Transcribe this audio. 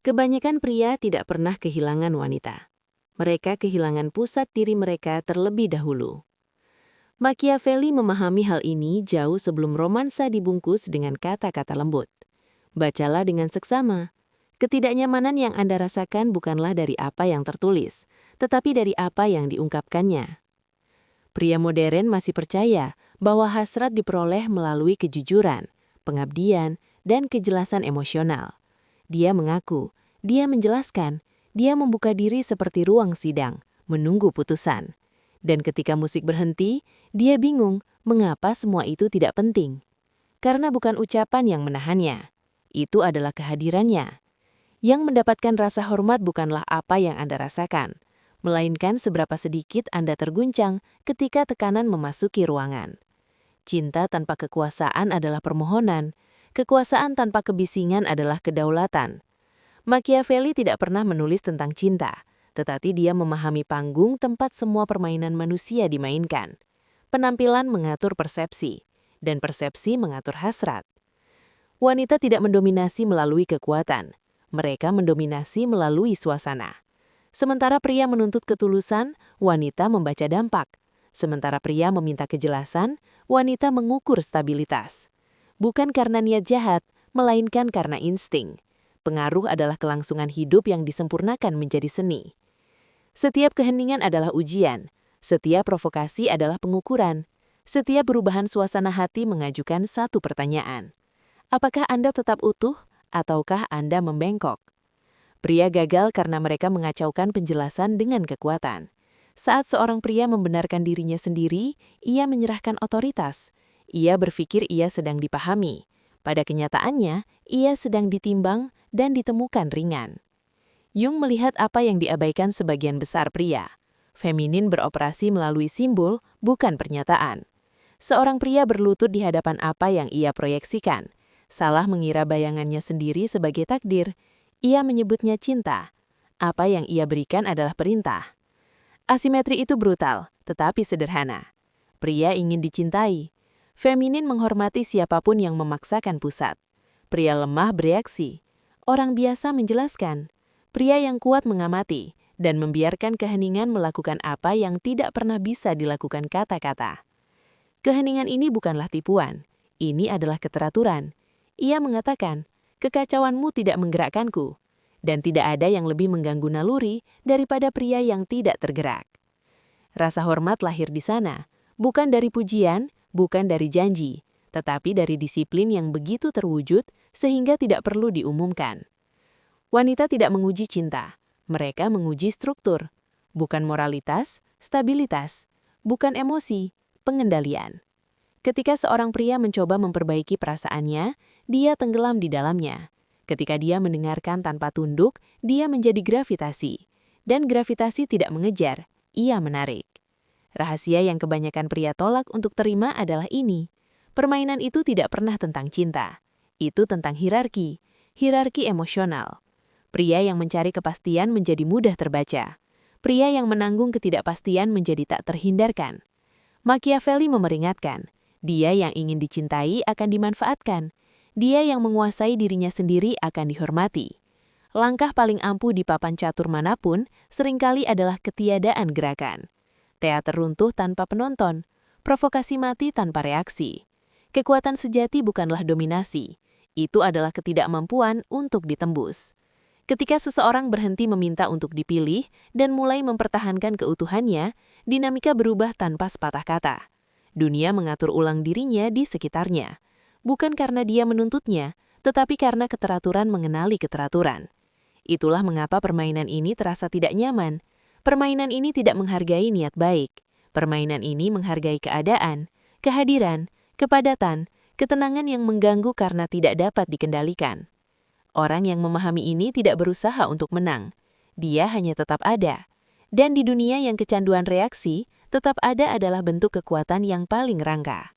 Kebanyakan pria tidak pernah kehilangan wanita. Mereka kehilangan pusat diri mereka terlebih dahulu. Machiavelli memahami hal ini jauh sebelum romansa dibungkus dengan kata-kata lembut. Bacalah dengan seksama. Ketidaknyamanan yang Anda rasakan bukanlah dari apa yang tertulis, tetapi dari apa yang diungkapkannya. Pria modern masih percaya bahwa hasrat diperoleh melalui kejujuran, pengabdian, dan kejelasan emosional. Dia mengaku, dia menjelaskan, dia membuka diri seperti ruang sidang, menunggu putusan. Dan ketika musik berhenti, dia bingung mengapa semua itu tidak penting. Karena bukan ucapan yang menahannya, itu adalah kehadirannya. Yang mendapatkan rasa hormat bukanlah apa yang Anda rasakan, melainkan seberapa sedikit Anda terguncang ketika tekanan memasuki ruangan. Cinta tanpa kekuasaan adalah permohonan, kekuasaan tanpa kebisingan adalah kedaulatan. Machiavelli tidak pernah menulis tentang cinta, tetapi dia memahami panggung tempat semua permainan manusia dimainkan. Penampilan mengatur persepsi, dan persepsi mengatur hasrat. Wanita tidak mendominasi melalui kekuatan, mereka mendominasi melalui suasana. Sementara pria menuntut ketulusan, wanita membaca dampak. Sementara pria meminta kejelasan, wanita mengukur stabilitas. Bukan karena niat jahat, melainkan karena insting. Pengaruh adalah kelangsungan hidup yang disempurnakan menjadi seni. Setiap keheningan adalah ujian, setiap provokasi adalah pengukuran, setiap perubahan suasana hati mengajukan satu pertanyaan. Apakah Anda tetap utuh, ataukah Anda membengkok? Pria gagal karena mereka mengacaukan penjelasan dengan kekuatan. Saat seorang pria membenarkan dirinya sendiri, ia menyerahkan otoritas. Ia berpikir ia sedang dipahami. Pada kenyataannya, ia sedang ditimbang dan ditemukan ringan. Jung melihat apa yang diabaikan sebagian besar pria. Feminin beroperasi melalui simbol, bukan pernyataan. Seorang pria berlutut di hadapan apa yang ia proyeksikan. Salah mengira bayangannya sendiri sebagai takdir. Ia menyebutnya cinta. Apa yang ia berikan adalah perintah. Asimetri itu brutal, tetapi sederhana. Pria ingin dicintai. Feminin menghormati siapapun yang memaksakan pusat. Pria lemah bereaksi. Orang biasa menjelaskan. Pria yang kuat mengamati dan membiarkan keheningan melakukan apa yang tidak pernah bisa dilakukan kata-kata. Keheningan ini bukanlah tipuan. Ini adalah keteraturan. Ia mengatakan, kekacauanmu tidak menggerakkanku, dan tidak ada yang lebih mengganggu naluri daripada pria yang tidak tergerak. Rasa hormat lahir di sana, bukan dari pujian, bukan dari janji, tetapi dari disiplin yang begitu terwujud sehingga tidak perlu diumumkan. Wanita tidak menguji cinta, mereka menguji struktur, bukan moralitas, stabilitas, bukan emosi, pengendalian. Ketika seorang pria mencoba memperbaiki perasaannya, dia tenggelam di dalamnya. Ketika dia mendengarkan tanpa tunduk, dia menjadi gravitasi. Dan gravitasi tidak mengejar, ia menarik. Rahasia yang kebanyakan pria tolak untuk terima adalah ini. Permainan itu tidak pernah tentang cinta. Itu tentang hierarki emosional. Pria yang mencari kepastian menjadi mudah terbaca. Pria yang menanggung ketidakpastian menjadi tak terhindarkan. Machiavelli memeringatkan, dia yang ingin dicintai akan dimanfaatkan. Dia yang menguasai dirinya sendiri akan dihormati. Langkah paling ampuh di papan catur manapun seringkali adalah ketiadaan gerakan. Teater runtuh tanpa penonton, provokasi mati tanpa reaksi. Kekuatan sejati bukanlah dominasi, itu adalah ketidakmampuan untuk ditembus. Ketika seseorang berhenti meminta untuk dipilih dan mulai mempertahankan keutuhannya, dinamika berubah tanpa sepatah kata. Dunia mengatur ulang dirinya di sekitarnya. Bukan karena dia menuntutnya, tetapi karena keteraturan mengenali keteraturan. Itulah mengapa permainan ini terasa tidak nyaman. Permainan ini tidak menghargai niat baik. Permainan ini menghargai keadaan, kehadiran, kepadatan, ketenangan yang mengganggu karena tidak dapat dikendalikan. Orang yang memahami ini tidak berusaha untuk menang. Dia hanya tetap ada. Dan di dunia yang kecanduan reaksi, tetap ada adalah bentuk kekuatan yang paling rangka.